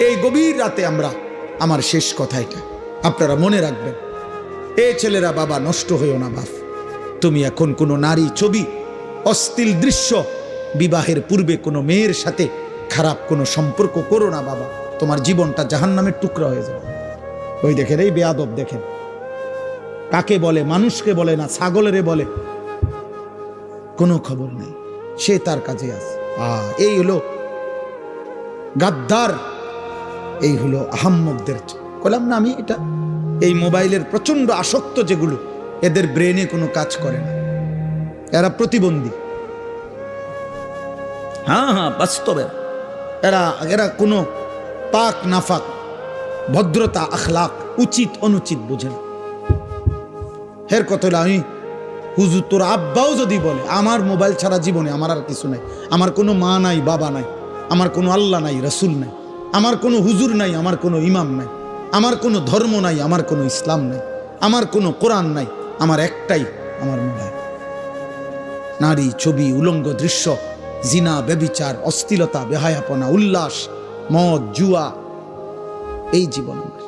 এই গভীর রাতে আমার শেষ কথা এটা, আপনারা মনে রাখবেন। এ ছেলেরা, বাবা নষ্ট হইও না বাপ। তুমি এখন কোনো নারী ছবি, অশ্লীল দৃশ্য, বিবাহের পূর্বে কোনো মেয়ের সাথে খারাপ কোনো সম্পর্ক করো না বাবা, তোমার জীবনটা জাহান্নামের টুকরা হয়ে যাবে। ওই দেখেন, এই বেয়াদব দেখেন, কাকে বলে, মানুষকে বলে না, ছাগলেরে বলে, কোনো খবর নেই, সে তার কাজে আছে। এই হলো গাদ্দার, এই হলো আহাম্মকদের। বললাম না আমি, এটা এই মোবাইলের প্রচন্ড আসক্ত যেগুলো, এদের ব্রেনে কোনো কাজ করে না, এরা প্রতিবন্ধী। হ্যাঁ, বাস্তবে এরা কোনো পাক নাফাক, ভদ্রতা, আখলাক, উচিত অনুচিত বোঝে না। এর কথা হলো, আমি হুজুর তোর আব্বাও যদি বলে আমার মোবাইল ছাড়া জীবনে আমার আর কিছু নাই, আমার কোনো মা নাই, বাবা নাই, আমার কোনো আল্লাহ নাই, রসুল নাই, আমার কোনো হুজুর নাই, আমার কোনো ইমাম নাই, আমার কোনো ধর্ম নাই, আমার কোনো ইসলাম নাই, আমার কোনো কোরআন নাই, আমার একটাই আমার মোবাইল। নারী, ছবি, উলঙ্গ দৃশ্য, জিনা, ব্যভিচার, অশ্লীলতা, বেহায়াপনা, উল্লাস, মদ, জুয়া, এই জীবন আমার,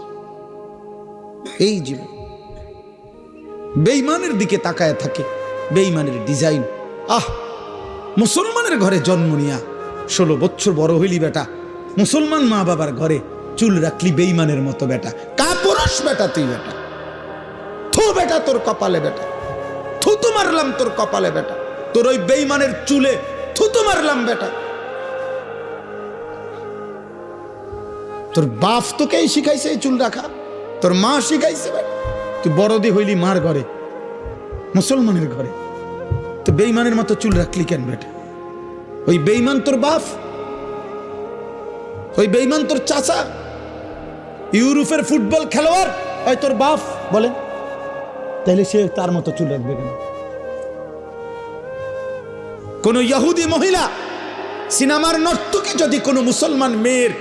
এই জীবন। বেঈমানের দিকে তাকায় থাকে, বেঈমানের ডিজাইন। মুসলমানের ঘরে জন্ম নিয়া 16 বছর বড় হইলি বেটা, মুসলমান মা বাবার ঘরে চুল রাখলি বেঈমানের মতো বেটা, কাপুরুষ বেটা তুই বেটা। থু বেটা তোর কপালে বেটা, থুতু মারলাম তোর কপালে বেটা, তোর ওই বেঈমানের চুলে থুতু মারলাম বেটা। তোর বাপ তোকেই শিখাইছে এই চুল রাখা, তোর মা শিখাইছে বেটা। তুই বড়দি হইলি মার ঘরে, মুসলমানের ঘরে, তো বেঈমানের মতো চুল রাখলি কেন বেটা? ওই বেঈমান তোর বাপ, ওই বেঈমান তোর চাচা, ইউরোপের ফুটবল খেলোয়াড় ওই তোর বাপ বলেন, তাহলে সে তার মতো চুল রাখবে কেন? কোন ইহুদি মহিলা, সিনেমার নর্তকী যদি কোনো মুসলমান মেয়ের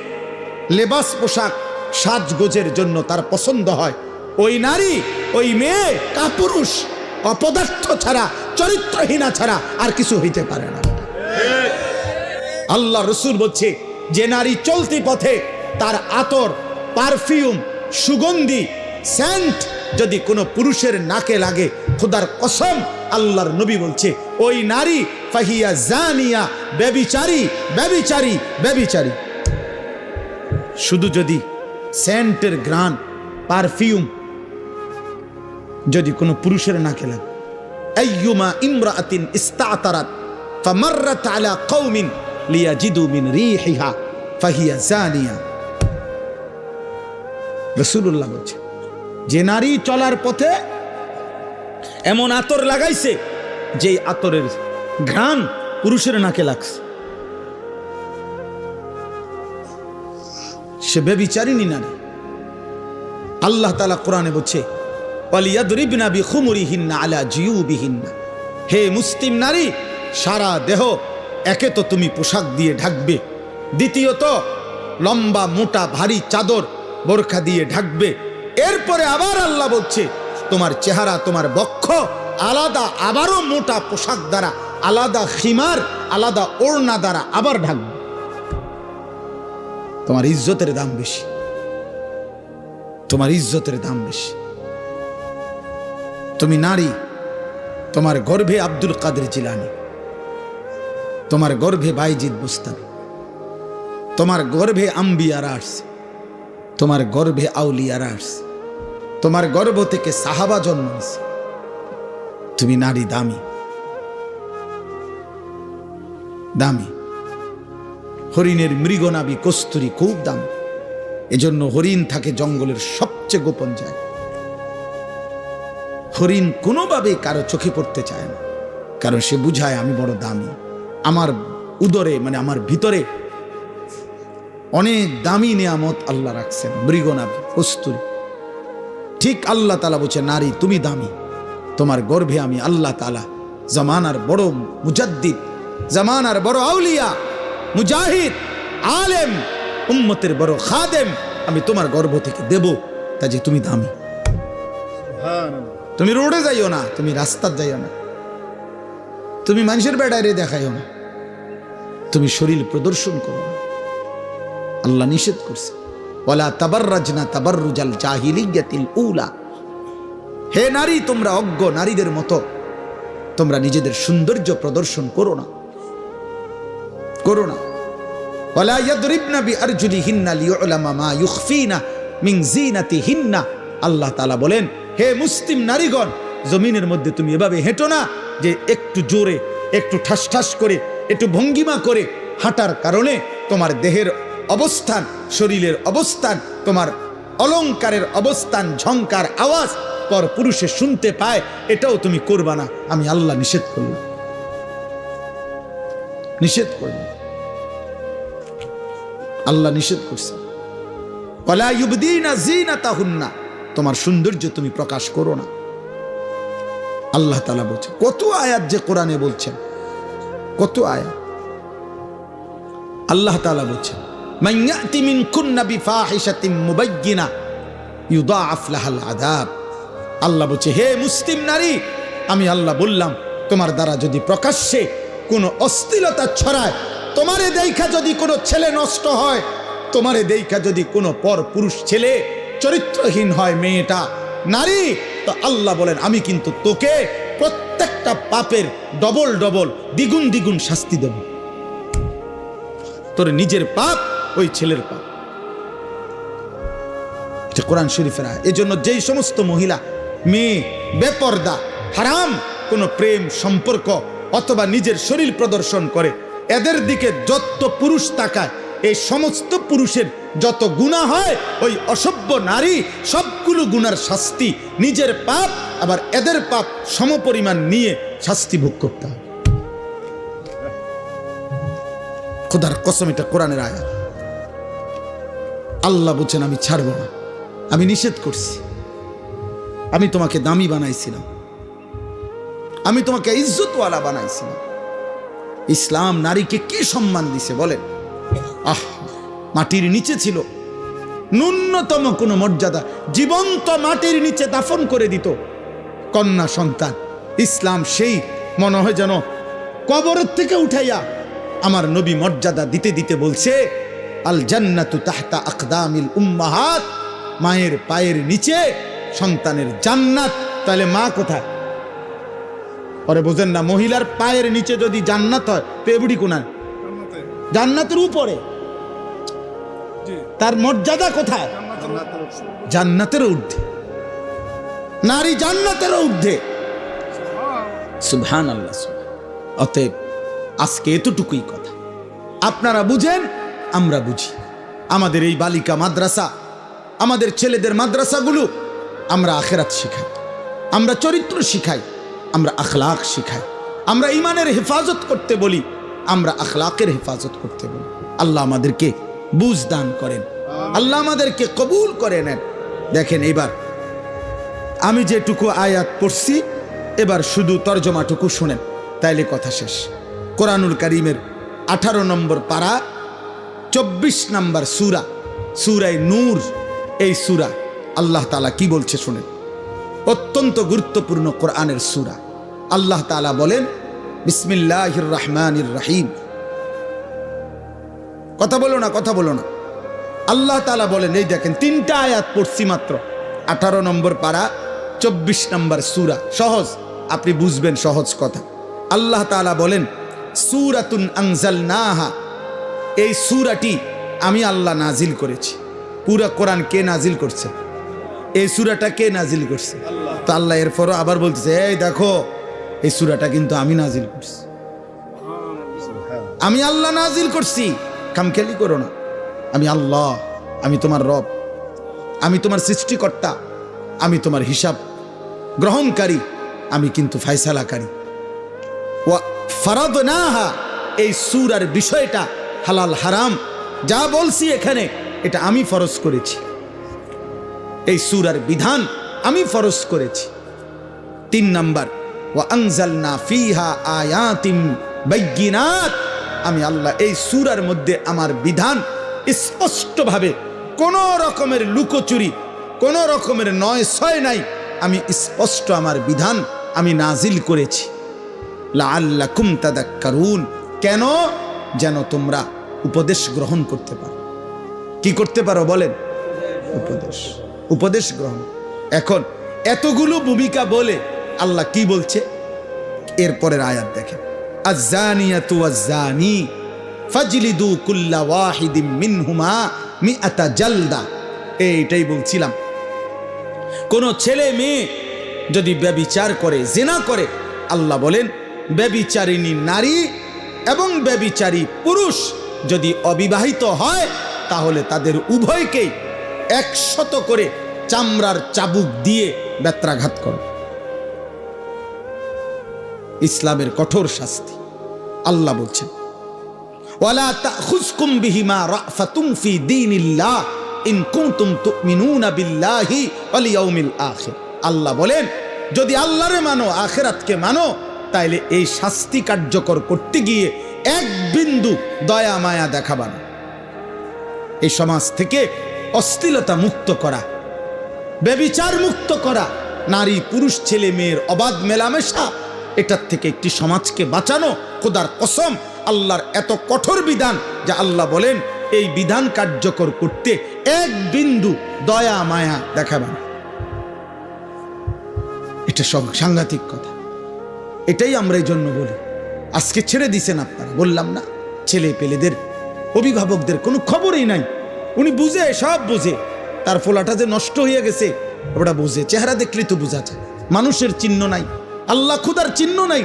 লেবাস, পোশাক, সাজগোজের জন্য তার পছন্দ হয়, ওই নারী, ওই মেয়ে কাপুরুষ, অপদার্থ ছাড়া, চরিত্রহীনা ছাড়া আর কিছু হইতে পারে না। আল্লাহ রসুল বলছে, যে নারী চলতি পথে তার আতর, পারফিউম, সুগন্ধি, সেন্ট যদি কোনো পুরুষের নাকে লাগে, খোদার কসম আল্লাহর নবী বলছে ওই নারী ফাহিয়া জানিয়া, ব্যভিচারী, ব্যভিচারী, ব্যভিচারী। শুধু যদি সেন্টের ঘ্রাণ, পারফিউম যদি কোনো পুরুষের নাকে লাগে, আইয়ুমা ইমরাআতিন ইস্তাতারাত ফামাররাত আলা কওমিন লিয়াজিদু মিন রিহিহা ফাহিয়া জানিয়া। রাসূলুল্লাহ বলেছে, যে নারী চলার পথে এমন আতর লাগাইছে যে আতরের ঘ্রাণ পুরুষের নাকে লাগছে, সে ব্যভিচারিণী নারী। আল্লাহ তাআলা কোরআনে বলছে, ওয়ালিয়াদরিবনা বিখুমুরিহিন্না আলা জিয়ুবিহিন্না। হে মুসলিম নারী, সারা দেহ একে তো তুমি পোশাক দিয়ে ঢাকবে, দ্বিতীয়ত লম্বা মোটা ভারী চাদর, বোরখা দিয়ে ঢাকবে। এরপরে আবার আল্লাহ বলছে, তোমার চেহারা, তোমার বক্ষ আলাদা, আবারও মোটা পোশাক দ্বারা, আলাদা খিমার, আলাদা ওড়না দ্বারা আবার ঢাকবে। তোমার ইজ্জতের দাম বেশি, তোমার ইজ্জতের দাম বেশি। তুমি নারী, তোমার গর্ভে আব্দুল কাদের জিলানী, তোমার গর্ভে বাইজিদ বুস্তামি, তোমার গর্ভে আম্বিয়ারা আসছে, তোমার গর্ভে আউলিয়ারা আসছে, তোমার গর্ভ থেকে সাহাবা জন্ম নিয়েছে। তুমি নারী দামি, দামি। হরিণের মৃগনাভি কস্তুরী খুব দামি, এজন্য হরিণ থাকে জঙ্গলের সবচেয়ে গোপন জায়গায়। হরিণ কোনোভাবে কারো চোখে পড়তে চায় না, কারণ সে বুঝায় আমি বড় দামি, আমার উদরে মানে আমার ভিতরে অনেক দামি নিয়ামত আল্লাহ রাখছেন, মৃগনাভি, কস্তুরী। ঠিক আল্লাহ তাআলা বলছে, নারী তুমি দামি, তোমার গর্ভে আমি আল্লাহ তাআলা জামানার বড় মুজাদ্দিদ, জামানার বড় আউলিয়া, মুজাহিদ, আলেম, উম্মতের বড় খাদেম আমি তোমার গর্ভ থেকে দেব। তা যে তুমি দামি। তুমি রোডে যাইও না, তুমি রাস্তার যাইও না, তুমি মানুষের বেড়ায় দেখাইও না, তুমি শরীর প্রদর্শন করো না, আল্লাহ নিষেধ করছে, ওয়ালা তাবাররাজনা তাবাররুজাল জাহিলিয়াতিল উলা। হে নারী, তোমরা অজ্ঞ নারীদের মতো তোমরা নিজেদের সৌন্দর্য প্রদর্শন করো না, করো না। ওয়ালা ইয়াদরিবনা বিআরজুলিহিন্না লিয়ুলামা মা ইউখফিনা মিন যিনাতিহিন্না। আল্লাহ তাআলা বলেন, হে মুসলিম নারীগণ, জমিনের মধ্যে তুমি এভাবে হেঁটো না যে একটু জোরে, একটু ঠাস ঠাস করে, একটু ভঙ্গিমা করে হাঁটার কারণে তোমার দেহের অবস্থান, শরীরের অবস্থান, তোমার অলংকারের অবস্থান, ঝংকার আওয়াজ পর পুরুষে শুনতে পায়, এটাও তুমি করবা না। আমি আল্লাহ নিষেধ করলাম, নিষেধ করলাম, আল্লাহ নিষেধ করছে। ওয়ালা ইউবদিনা যিনাতাহুন্না, তোমার সৌন্দর্য তুমি প্রকাশ করো না। আল্লাহ তাআলা বলছেন, কত আয়াত যে কোরআনে বলছেন, কত আয়াত। আল্লাহ তাআলা বলছেন, মান ইয়াতি মিনকুন্না বিফাহিশাতিন মুবায়্যিনা ইউদাআফ লাহাল আযাব। আল্লাহ বলছে, হে মুসলিম নারী, আমি আল্লাহ বললাম, তোমার দ্বারা যদি প্রকাশ্যে কোনো অশ্লীলতা ছড়ায়, তোমারে দেখা যদি কোনো ছেলে নষ্ট হয়, তোমারে দেখা যদি কোনো পর পুরুষ ছেলে চরিত্রহীন হয়, মেয়েটা নারী, তো আল্লাহ বলেন, আমি কিন্তু তোকে প্রত্যেকটা পাপের ডবল ডবল, দ্বিগুণ দ্বিগুণ শাস্তি দেব। তোর নিজের পাপ, ওই ছেলের পাপ। এটা কোরআন শরীফের আয়াত। এজন্য যেই সমস্ত মহিলা, মেয়ে বেপর্দা, হারাম কোনো প্রেম সম্পর্ক অথবা নিজের শরীর প্রদর্শন করে, এদের দিকে যত পুরুষ তাকায়, এই সমস্ত পুরুষের যত গুনাহ হয়, ওই অসভ্য নারী সবগুলো গুনার শাস্তি, নিজের পাপ আবার এদের পাপ সমপরিমাণ নিয়ে শাস্তি ভোগ করতে হবে। খোদার কসম, এটা কোরআনের আয়াত। আল্লাহ বলছেন, আমি ছাড়ব না, আমি নিষেধ করছি। আমি তোমাকে দামি বানাইছিলাম, আমি তোমাকে ইজ্জতওয়ালা বানাইছিলাম। ইসলাম নারীকে কি সম্মান দিছে বলেন? মাটির নিচে ছিল, ন্যূনতম কোনো মর্যাদা, জীবন্ত মাটির নিচে দাফন করে দিত কন্যা সন্তান। ইসলাম সেই মনে হয় যেন কবরের থেকে উঠাইয়া আমার নবী মর্যাদা দিতে দিতে বলছে, আল জান্নাতু তাহতা আকদামিল উম্মাহাত, মায়ের পায়ের নিচে সন্তানের জান্নাত। তাহলে মা কোথায়? পরে বোঝেন না, মহিলার পায়ের নিচে যদি জান্নাত হয়, পেবুড়ি কোনায়? জান্নাতের উপরে। তার মর্যাদা কোথায়? জান্নাতের ঊর্ধ্বে। নারী জান্নাতের ঊর্ধ্বে। সুবহানাল্লাহ। অতএব আজকে এতটুকুই কথা, আপনারা বুঝেন, আমরা বুঝি। আমাদের এই বালিকা মাদ্রাসা, আমাদের ছেলেদের মাদ্রাসাগুলো, আমরা আখিরাত শিখাই, আমরা চরিত্র শিখাই, আমরা আখলাক শিখাই, আমরা ইমানের হেফাজত করতে বলি, আমরা আখলাকের হেফাজত করতে বলি। আল্লাহ আমাদেরকে বুঝ দান করেন, আল্লাহ আমাদেরকে কবুল করে নেন। দেখেন, এবার আমি যেটুকু আয়াত পড়ছি, এবার শুধু তর্জমাটুকু শুনেন, তাইলে কথা শেষ। কোরআনুল কারীমের 18 নম্বর পারা, 24 নম্বর সূরা, সূরায়ে নূর। এই সূরা আল্লাহ তাআলা কি বলছে শুনেন, অত্যন্ত গুরুত্বপূর্ণ কোরআনের সূরা। আল্লাহ তাআলা বলেন, বিসমিল্লাহির রহমানির রহিম। কথা বলো না, কথা বলো না। আল্লাহ তাআলা বলেন, এই দেখেন, 3টা আয়াত পড়ছি মাত্র, 18 নম্বর পারা, 24 নম্বর সূরা। সহজ, আপনি বুঝবেন সহজ কথা। আল্লাহ তাআলা বলেন, সূরাতুন আনজালনাহা, এই সূরাটি আমি আল্লাহ নাজিল করেছি। পুরা কোরআন কে নাজিল করছে? এই সূরাটা কে নাজিল করছে? তো আল্লাহ এরপরও আবার বলতেছে, এই দেখো, এই সূরাটা কিন্তু আমি নাজিল করছি, আমি আল্লাহ নাজিল করছি। খামখেয়ালি করো না। আমি আল্লাহ, আমি তোমার রব, আমি তোমার সৃষ্টিকর্তা, আমি তোমার হিসাব গ্রহণকারী, আমি কিন্তু ফায়সালাকারী। ওয়া ফারাদনাহা, এই সূরার বিষয়টা হালাল হারাম যা বলছি এখানে, এটা আমি ফরজ করেছি। এই সূরার বিধান আমি ফরজ করেছি। 3 নাম্বার, ওয়া আনজালনা ফিহা আয়াতিন বাইয়িনাত, আমি আল্লাহ এই সূরার মধ্যে আমার বিধান স্পষ্টভাবে, কোন রকমের লুকোচুরি, কোন রকমের নয় ছয় নাই, আমি স্পষ্ট আমার বিধান আমি নাজিল করেছি। লাআল্লাকুম তাদাক্কারুন, কেন? যেন তোমরা উপদেশ গ্রহণ করতে পারো। কি করতে পারো বলেন? উপদেশ, উপদেশ গ্রহণ। এখন এতগুলো ভূমিকা বলে আল্লাহ কি বলছে এরপরের আয়াত দেখেন, আয-যানিয়াতু ওয়াজ-যানি ফাজলিদু কুল্লা ওয়াহিদিম মিনহুমা মিআতা জালদা। এইটাই বলছিলাম, কোন ছেলে মেয়ে যদি ব্যভিচার করে, জিনা করে, আল্লাহ বলেন ব্যভিচারিণী নারী এবং ব্যভিচারী পুরুষ যদি অবিবাহিত হয় তাহলে তাদের উভয়কেই 100 করে চামড়ার চাবুক দিয়ে বেত্রাঘাত করো। ইসলামের কঠোর শাস্তি। আল্লাহ বলছেন ওয়ালা তাখুযকুম বিহিমা রাফাতুম ফি দীনিল্লাহ ইন কুনতুম তুমিনুনা বিল্লাহি ওয়াল ইয়াউমিল আখির। আল্লাহ বলেন যদি আল্লাহরে মানো, আখিরাতকে মানো, তাইলে এই শাস্তি কার্যকর করতে গিয়ে এক বিন্দু দয়া মায়া দেখাবা না। এই সমাজ থেকে অশ্লীলতা মুক্ত করা, ব্যভিচার মুক্ত করা, নারী পুরুষ ছেলে মেয়ের অবাধ মেলামেশা, এটার থেকে একটি সমাজকে বাঁচানো। খোদার কসম, আল্লাহর এত কঠোর বিধান যে আল্লাহ বলেন এই বিধান কার্যকর করতে এক বিন্দু দয়া মায়া দেখাবা না। এটা সব সাংঘাতিক কথা। এটাই আমরা এই জন্য বলি, আজকে ছেড়ে দিছেন আপনারা, বললাম না, ছেলে পেলেদের অভিভাবকদের কোনো খবরই নাই। উনি বুঝে, সব বুঝে, তার ফোলাটা যে নষ্ট হয়ে গেছে ওটা বুঝে, চেহারা দেখলে তো বোঝা যায়। মানুষের চিহ্ন নাই, আল্লাহ খুদার চিহ্ন নাই,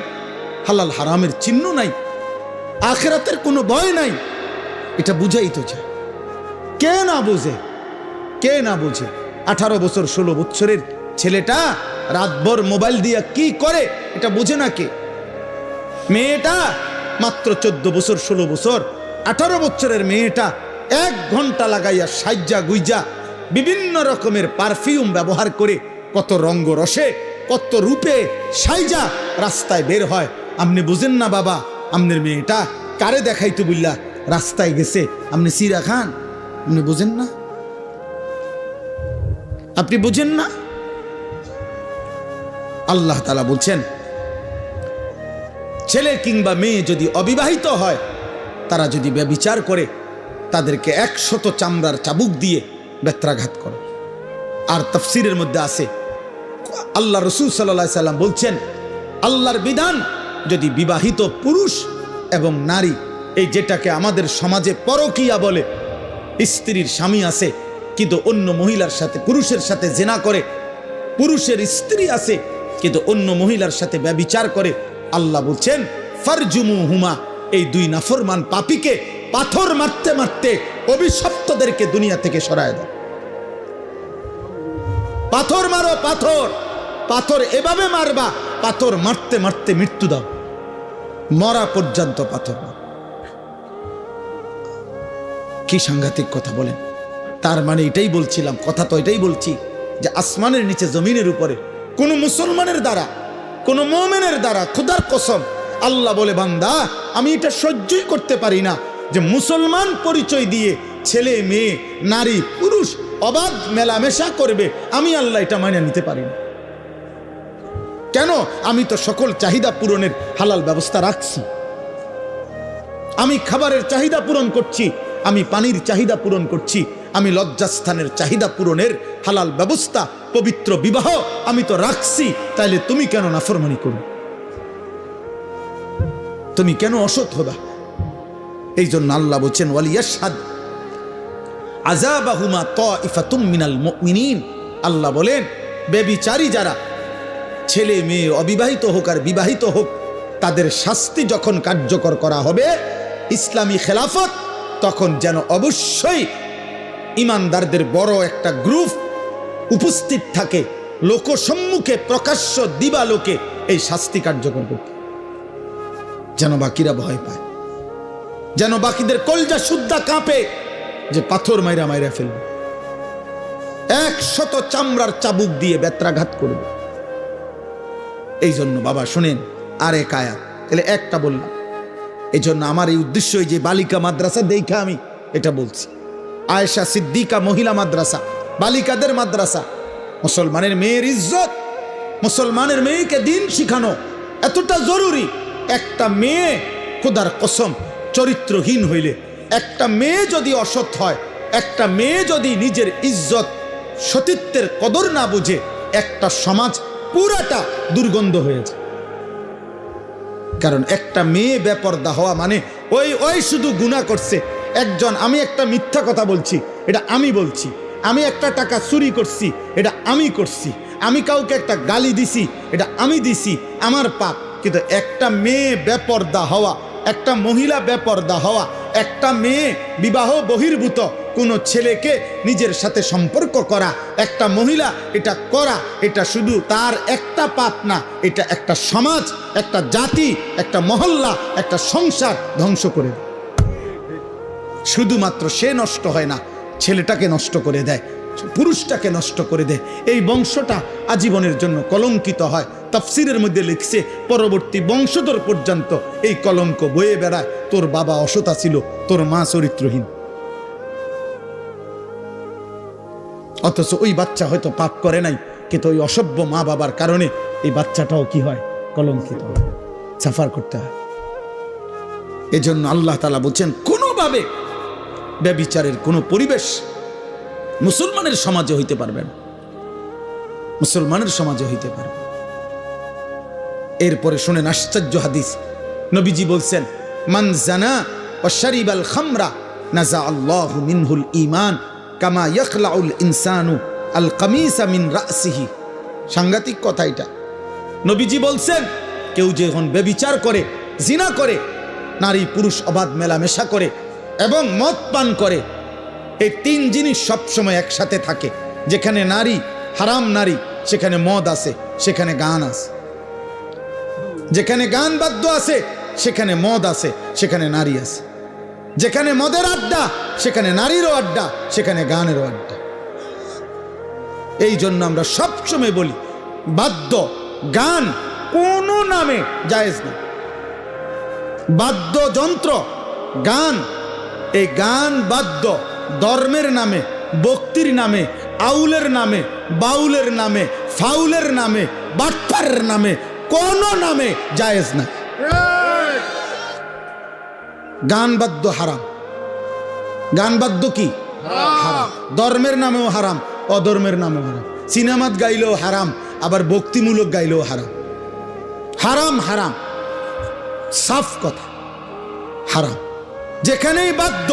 হালাল হারামের চিহ্ন নাই, আখিরাতের কোনো ভয় নাই, এটা বুঝাই তো চায়। কে না বুঝে, কে না বুঝে? 18 বছর 16 বছরের ছেলেটা রাতভর মোবাইল দিয়ে কি করে এটা বুঝে না কে? মেয়েটা মাত্র 14 বছর 16 বছর, 18 বছরের মেয়েটা 1 ঘন্টা লাগাইয়া সাজ্জা গুইজা বিভিন্ন রকমের পারফিউম ব্যবহার করে কত রঙ্গ রসে কত রূপে সাইজা রাস্তায় বের হয়। আপনি বুঝেন না বাবা, আপনার মেয়েটা কারে দেখাইতো বুঝলা রাস্তায় গেছে, আপনি সিরা খান, আপনি বুঝেন না? আপনি বুঝেন না? আল্লাহ তাআলা বলছেন ছেলে কিংবা মেয়ে যদি অবিবাহিত হয়, তারা যদি ব্যভিচার করে, তাদেরকে 100 চামড়ার চাবুক দিয়ে বেত্রাঘাত করো। আর তাফসীরের মধ্যে আছে আল্লাহ রাসূল সাল্লাল্লাহু আলাইহি সাল্লাম বলছেন আল্লাহর বিধান যদি বিবাহিত পুরুষ এবং নারী, এই যেটাকে আমাদের সমাজে পরকীয়া বলে, স্ত্রীর স্বামী আছে কিন্তু অন্য মহিলার সাথে, পুরুষের সাথে জিনা করে, পুরুষের স্ত্রী আছে কিন্তু অন্য মহিলার সাথে ব্যভিচার করে, আল্লাহ বলছেন ফারজুমুহুমা, এই 2 নাফরমান পাপীকে পাথর মারতে মারতে অভিশপ্তদেরকে দুনিয়া থেকে সরায় দাও। পাথর মারো, পাথর, পাথর এভাবে মারবা, পাথর মারতে মারতে মৃত্যু দাও, মরা পর্যন্ত পাথর মার। কি সাংঘাতিক কথা বলেন! তার মানে এটাই বলছিলাম, কথা তো এটাই বলছি যে আসমানের নিচে জমিনের উপরে কোন মুসলমানের দ্বারা, কোন মুমিনের দ্বারা, খোদার কসম আল্লাহ বলে বান্দা আমি এটা সহ্যই করতে পারি না যে মুসলমান পরিচয় দিয়ে ছেলে মেয়ে নারী পুরুষ অবাধ মেলামেশা করবে। আমি আল্লাহ এটা মানিয়ে নিতে পারি না। কেন? আমি তো সকল চাহিদা পূরণের হালাল ব্যবস্থা রাখছি। আমি খাবারের চাহিদা পূরণ করছি, আমি পানির চাহিদা পূরণ করছি, আমি লজ্জাস্থানের চাহিদা পূরণের হালাল ব্যবস্থা, পবিত্র বিবাহ আমি তো রাখছি। তাইলে তুমি কেন নাফরমানি করো? তুমি কেন অসৎ হবা? এই জন্য আল্লাহ বলছেন ওয়ালিয়াশহাদ আযাবাহুমা তাইফাতুম মিনাল মুমিনিন। আল্লাহ বলেন ব্যভিচারী যারা, ছেলে মেয়ে অবিবাহিত হোক আর বিবাহিত হোক, তাদের শাস্তি যখন কার্যকর করা হবে ইসলামী খেলাফত, তখন যেন অবশ্যই ইমানদারদের বড় একটা গ্রুপ উপস্থিত থাকে, লোকসম্মুখে প্রকাশ্য দিবালোকে এই শাস্তি কার্যকর করতে, যেন বাকিরা ভয় পায়, যেন বাকিদের কলজা সুদ্ধা কাঁপে যে পাথর মাইরা মাইরা ফেলবে, 100 চামড়ার চাবুক দিয়ে বেত্রাঘাত করবে। এই জন্য বাবা শুনেন আর এক আয়াত, তাহলে একটা বললাম। এই জন্য আমার এই উদ্দেশ্য, যে বালিকা মাদ্রাসা দেখা আমি এটা বলছি, আয়েশা সিদ্দিকা মহিলা মাদ্রাসা, বালিকাদের মাদ্রাসা, মুসলমানের মেয়ের ইজ্জত, মুসলমানের মেয়েকে দিন শিখানো এতটা জরুরি। একটা মেয়ে খোদার কসম চরিত্রহীন হইলে, একটা মেয়ে যদি অসৎ হয়, একটা মেয়ে যদি নিজের ইজ্জত সতীত্বের কদর না বুঝে, একটা সমাজ পুরাটা দুর্গন্ধ হয়ে যায়। কারণ একটা মেয়ে বেপরদা হওয়া মানে ওই শুধু গুনাহ করছে। একজন, আমি একটা মিথ্যা কথা বলছি, এটা আমি বলছি। আমি একটা টাকা চুরি করছি, এটা আমি করছি। আমি কাউকে একটা গালি দিছি, এটা আমি দিছি, আমার পাপ। কিন্তু একটা মেয়ে বেপরদা হওয়া, একটা মহিলা বেপরদা হওয়া, একটা মেয়ে বিবাহ বহির্ভূত কোনো ছেলেকে নিজের সাথে সম্পর্ক করা, একটা মহিলা এটা করা, এটা শুধু তার একটা পাপ না, এটা একটা সমাজ, একটা জাতি, একটা মহল্লা, একটা সংসার ধ্বংস করে দেয়। শুধুমাত্র সে নষ্ট হয় না, ছেলেটাকে নষ্ট করে দেয়, পুরুষটাকে নষ্ট করে দেয়। এই বংশটা আজীবনের জন্য কলঙ্কিত হয়। তাফসিরের মধ্যে লিখছে, পরবর্তী বংশধর পর্যন্ত এই কলঙ্ক বয়ে বেড়ায়। তোর বাবা অসতা ছিল, তোর মা চরিত্রহীন। অথচ ওই বাচ্চা হয়তো পাপ করে নাই, কিন্তু ওই অসভ্য মা বাবার কারণে এই বাচ্চাটাও কি হয়, কলঙ্কিত হয়, সাফার করতে হয়। এজন্য আল্লাহ তাআলা বলছেন, কোনোভাবে ব্যভিচারের কোনো পরিবেশ মুসলমানের সমাজে হইতে পারবে না, মুসলমানের সমাজে হইতে পারবে। এরপরে শুনেন আশ্চর্য হাদিস। নবীজি বলছেন, মান জানা ওয়া শারিবাল খামরা নাজা আল্লাহু মিনহুল ঈমান কামা ইয়াখলাউল ইনসানু আল কামিসা মিন রাসিহি। সাংঘাতিক কথা এটা। নবীজি বলছেন, কেউ যখন ব্যভিচার করে, জিনা করে, নারী পুরুষ অবাধ মেলামেশা করে এবং মদ পান করে, এই তিন জিনিস সবসময় একসাথে থাকে। যেখানে নারী, হারাম নারী, সেখানে মদ আছে, সেখানে গান আছে। যেখানে গান বাদ্য আছে, সেখানে মদ আছে, সেখানে নারী আছে। যেখানে মদের আড্ডা, সেখানে নারীরও আড্ডা, সেখানে গানেরও আড্ডা। এই জন্য আমরা সবসময় বলি, বাদ্য গান কোনো নামে জায়েজ না। বাদ্যযন্ত্র, গান, এই গান বাদ্য ধর্মের নামে, ভক্তির নামে, আউলের নামে, বাউলের নামে, ফাউলের নামে, বাটপারের নামে, কোন নামে জায়েজ না। গান বাদ্য হারাম। গান বাদ্য কি? হারাম। ধর্মের নামেও হারাম, অধর্মের নামেও হারাম। সিনেমাত গাইলেও হারাম, আবার ভক্তিমূলক গাইলেও হারাম। হারাম হারাম, সাফ কথা, হারাম। যেখানেই বাদ্য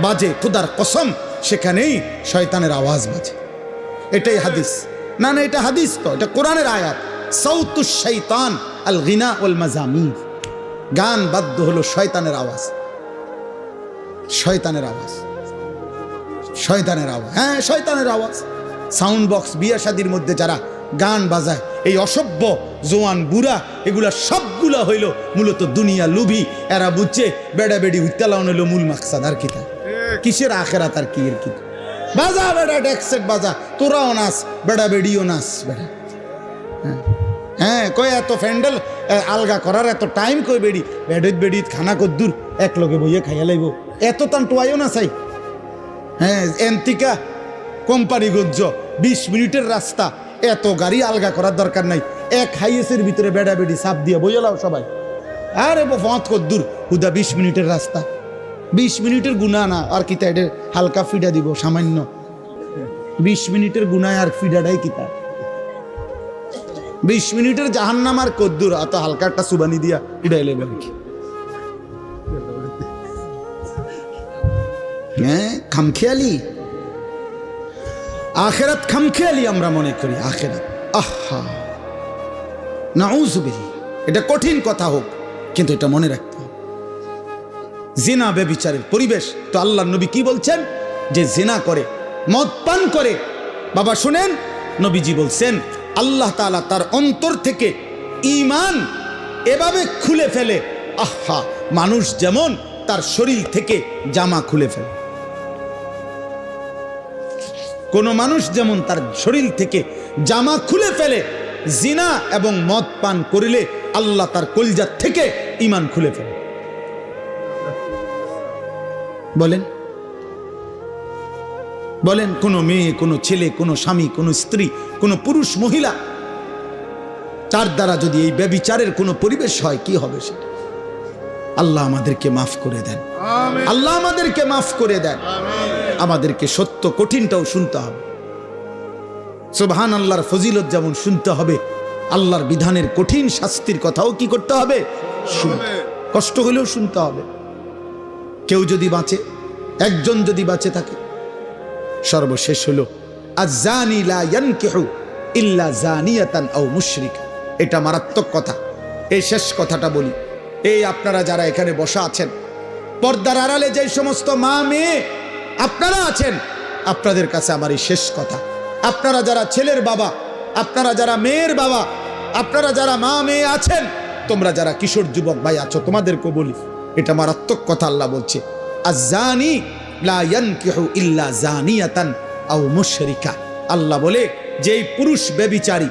বাজে, খোদার কসম, সেখানেই শয়তানের আওয়াজ বাজে। এটাই হাদিস। না না, এটা হাদিস তো, এটা কোরআনের আয়াত। সাউতুশ শাইতান আল গিনা ওয়াল মাজামির। গান বাদ্য হলো শয়তানের আওয়াজ, শয়তানের আওয়াজ, শয়তানের আওয়াজ। হ্যাঁ, শয়তানের আওয়াজ। সাউন্ড বক্স, বিয়ে শাদির মধ্যে যারা গান বাজায়, এই অসভ্য জোয়ান বুড়া, এগুলা সবগুলা হইল মূলত দুনিয়া লুভি। এরা বুঝছে বেড়া বেড়ি উত্তালাউন হইল মূল মাকসাদ। আর কি তা কিসের আখেরাত আর কি এর কি? বাজা বেড়া, ডেকসেট বাজা, তোরাও নাচ, বেড়া বেড়িও নাচ বেড়া। হ্যাঁ, কই এত ফ্যান্ডেল আলগা করার এত টাইম কই? বেড়ি বেড়িত বেড়িত খানা কদ্দুর এক লগে বইয়ে খাইয়া লাইব, এত তান টোয়াইও না চাই। হ্যাঁ, এন্তিকা কোম্পানি গজ্জ 20 মিনিটের রাস্তা, এত গাড়ি আলগা করার দরকার নাই। এক হাইয়েসের ভিতরে বেড়া বেড়ি সাপ দিয়ে বইয়ে লাও সবাই। আরে ফত কদ্দুর, হুদা 20 মিনিটের রাস্তা, 20 মিনিটের গুণা না। আর কি তাই হালকা ফিডা দিব সামান্য, 20 মিনিটের গুণায় আর ফিডাটাই কি তা? 20 মিনিটের জাহান্নাম আর কদ্দুর, অত হালকা একটা সুবানি দিয়া ফিডাইলে বলে কি? হ্যাঁ, খামখেয়ালি আখেরাত, খামখেয়ালি আমরা মনে করি আখেরাত। আহা, নাউযুবিল্লাহ। এটা কঠিন কথা হোক, কিন্তু এটা মনে রাখতে হবে। জিনা ব্যভিচারের পরিবেশ তো আল্লাহর নবী কি বলছেন? যে জিনা করে, মদ পান করে, বাবা শুনেন, নবীজি বলছেন আল্লাহ তাআলা তার অন্তর থেকে ঈমান এভাবে খুলে ফেলে, আহা, মানুষ যেমন তার শরীর থেকে জামা খুলে ফেলে। কোন মানুষ যেমন তার শরীর থেকে জামা খুলে ফেলে, জিনা এবং মদ পান করিলে আল্লাহ তার কলিজা থেকে ঈমান খুলে ফেলে। বলেন বলেন, কোন মেয়ে, কোন ছেলে, কোন স্বামী, কোন স্ত্রী, কোন পুরুষ মহিলা, তার দ্বারা যদি এই ব্যভিচারের কোন পরিবেশ হয়, কি হবে সেটা? আল্লাহ আমাদেরকে মাফ করে দেন, আল্লাহ আমাদেরকে মাফ করে দেন। আমাদেরকে সত্য কঠিনটাও শুনতে হবে। সুবহান আল্লাহর ফজিলত যেমন শুনতে হবে, আল্লাহর বিধানের কঠিন শাস্তির কথাও কি করতে হবে? শুনতে, কষ্ট হলেও শুনতে হবে। কেউ যদি বাঁচে, একজন যদি বাঁচে থাকে, সর্বশেষ হলো আয-যানি লা ইয়ানকিহু ইল্লা যানিয়াতান আও মুশরিকা। এটা মারাত্মক কথা। এই শেষ কথাটা বলি, এই আপনারা যারা এখানে বসা আছেন, পর্দার আড়ালে যে সমস্ত মা মেয়ে আপনারা আছেন, আপনাদের কাছে আমার এই শেষ কথা, আপনারা যারা ছেলের বাবা, আপনারা যারা মেয়ের বাবা, আপনারা যারা মা মেয়ে আছেন, তোমরা যারা কিশোর যুবক ভাই আছো, তোমাদেরকে বলি, এটা মারাত্মক কথা। আল্লাহ বলছে আয-যানি লা ইয়ানকিহু ইল্লা যানিয়াতান আও মুশরিকা। আল্লাহ বলে যেই পুরুষ ব্যভিচারী,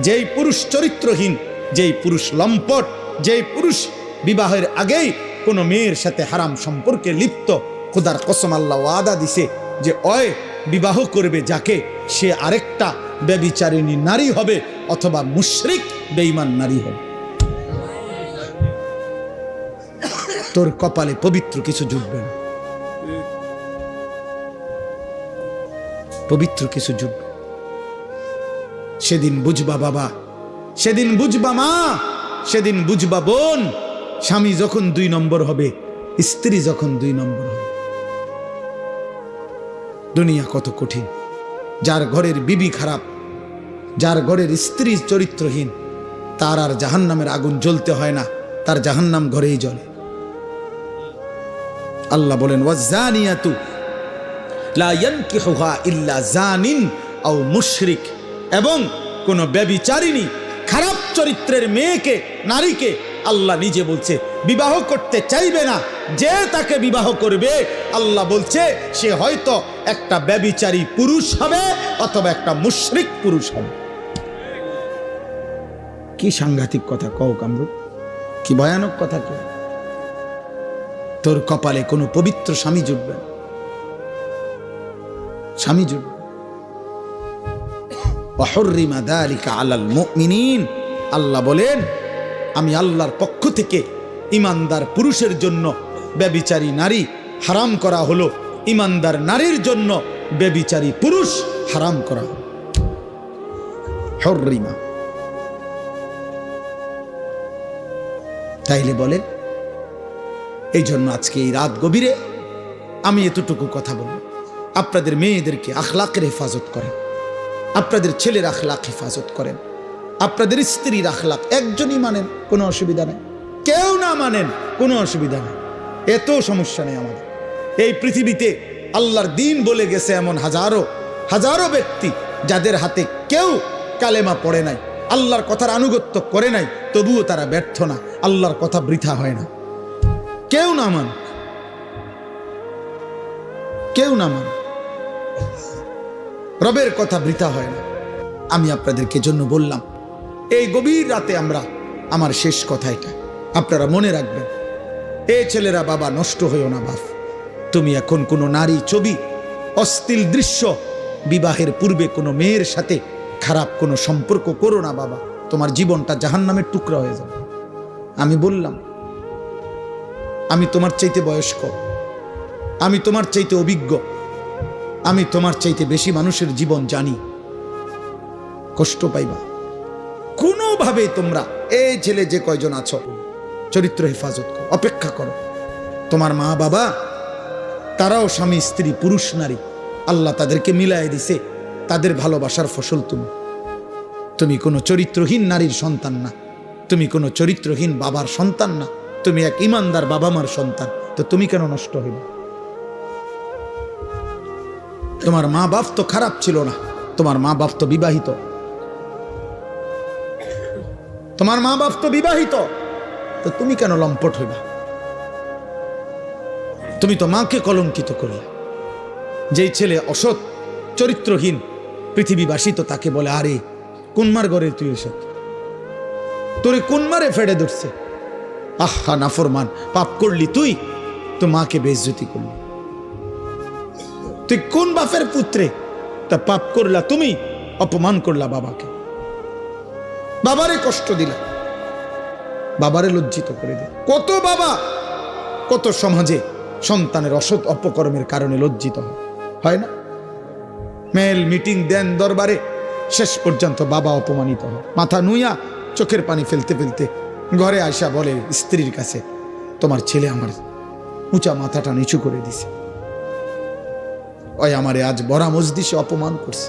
যেই পুরুষ চরিত্রহীন, যেই পুরুষ লম্পট, যেই পুরুষ বিবাহের আগেই কোনো মেয়ের সাথে হারাম সম্পর্কে লিপ্ত, খোদার কসম আল্লাহ ওয়াদা দিছে যে ওই বিবাহ করবে যাকে, সে আরেকটা ব্যভিচারিণী নারী হবে অথবা মুশরিক বেঈমান নারী হবে। তোর কপালে পবিত্র কিছু জুটবে না, পবিত্র কিছু জুটবে। সেদিন বুঝবা বাবা, সেদিন বুঝবা মা, সেদিন বুঝবা বোন, স্বামী যখন 2 নম্বর হবে, স্ত্রী যখন 2 নম্বর হবে। দুনিয়া কত কঠিন। যার ঘরের বিবি খারাপ, যার ঘরের স্ত্রী চরিত্রহীন, তার আর জাহান্নামের আগুন জ্বলতে হয় না, তার জাহান্নাম ঘরেই জ্বলে। আল্লাহ বলেন ওয়াজ-যানিয়াতু লা ইয়ানকিহুহা ইল্লা যানিন আও মুশরিক। এবং কোন ব্যভিচারিণী খারাপ চরিত্রের মেয়েকে, নারীকে আল্লাহ নিজে বলছে বিবাহ করতে চাইবে না। যে তাকে বিবাহ করবে, আল্লাহ বলছে সে হয়তো একটা ব্যভিচারী পুরুষ হবে অথবা একটা মুশরিক পুরুষ হবে। কি সাংঘাতিক কথা কও কামরুল, কি ভয়ানক কথা। কি তোর কপালে কোনো পবিত্র স্বামী জুটবে না, স্বামী জুটবে। ওয়াহুররিমা যালিকা আলাল মুমিনিন। আল্লাহ বলেন আমি আল্লাহর পক্ষ থেকে ঈমানদার পুরুষের জন্য ব্যভিচারী নারী হারাম করা হলো, ঈমানদার নারীর জন্য ব্যভিচারী পুরুষ হারাম করা হলো। হুররিমা। তাইলে বলেন, এই জন্য আজকে এই রাত গভীরে আমি এতটুকু কথা বলব, আপনাদের মেয়েদেরকে আখলাকের হেফাজত করেন, আপনাদের ছেলের আখলাক হেফাজত করেন, আপনাদের স্ত্রীর আখলাক। একজনই মানেন, কোনো অসুবিধা নেই, কেউ না মানেন কোনো অসুবিধা নেই, এত সমস্যা নেই আমাদের। এই পৃথিবীতে আল্লাহর দিন বলে গেছে এমন হাজারো হাজারো ব্যক্তি যাদের হাতে কেউ কালেমা পড়ে নাই, আল্লাহর কথার আনুগত্য করে নাই, তবুও তারা ব্যর্থ না, আল্লাহর কথা বৃথা হয় না। কেউ না মান, কেউ না মান, রবের কথা বৃথা হয় না। আমি আপনাদেরকে জন্য বললাম এই গভীর রাতে আমরা, আমার শেষ কথা এটা, আপনারা মনে রাখবেন, এই ছেলেরা বাবা নষ্ট হইও না বাপ। তুমি এখন কোনো নারী ছবি, অশ্লীল দৃশ্য, বিবাহের পূর্বে কোনো মেয়ের সাথে খারাপ কোনো সম্পর্ক করো না বাবা, তোমার জীবনটা জাহান্নামের টুকরা হয়ে যাবে। আমি বললাম, আমি তোমার চাইতে বয়স্ক, আমি তোমার চাইতে অভিজ্ঞ, আমি তোমার চাইতে বেশি মানুষের জীবন জানি। কষ্ট পাইবা কোনোভাবে। তোমরা এই ছেলে যে কয়জন আছো, চরিত্র হেফাজত করো, অপেক্ষা করো। তোমার মা বাবা তারাও স্বামী স্ত্রী, পুরুষ নারী, আল্লাহ তাদেরকে মিলাই দিছে, তাদের ভালোবাসার ফসল তুমি। তুমি কোনো চরিত্রহীন নারীর সন্তান না, তুমি কোনো চরিত্রহীন বাবার সন্তান না, তুমি এক ইমানদার বাবা মার সন্তান। তো তুমি কেন নষ্ট হইবে? তোমার মা বাপ তো খারাপ ছিল না, তোমার মা বাপ তো বিবাহিত, তোমার মা বাপ তো বিবাহিত, তো তুমি কেন লম্পট হইবা? তুমি তো মাকে কলঙ্কিত করলে। যেই ছেলে অসৎ চরিত্রহীন, পৃথিবীবাসী তো তাকে বলে আরে কোন মার ঘরে তুই এসব, তোরে কোন মারে ফেড়ে ধরছে, আহা নাফরমান, পাপ করলি তুই, তো মাকে বেইজ্জতি করলি। তুই কোন বাপের পুত্রে, তা পাপ করলা তুমি, অপমান করলা বাবাকে, বাবারে কষ্ট দিলা, বাবারে লজ্জিত করে দিল। কত বাবা, কত সমাজে সন্তানের অসৎ অপকর্মের কারণে লজ্জিত হয়। হয় না? মেল মিটিং দেন দরবারে, শেষ পর্যন্ত বাবা অপমানিত হয়, মাথা নুইয়া চোখের পানি ফেলতে ফেলতে ঘরে আয়সা বলে স্ত্রীর কাছে, তোমার ছেলে আমার উঁচা মাথাটা নিচু করে দিছে, ওই আমারে আজ বড়া মজলিসে অপমান করছে।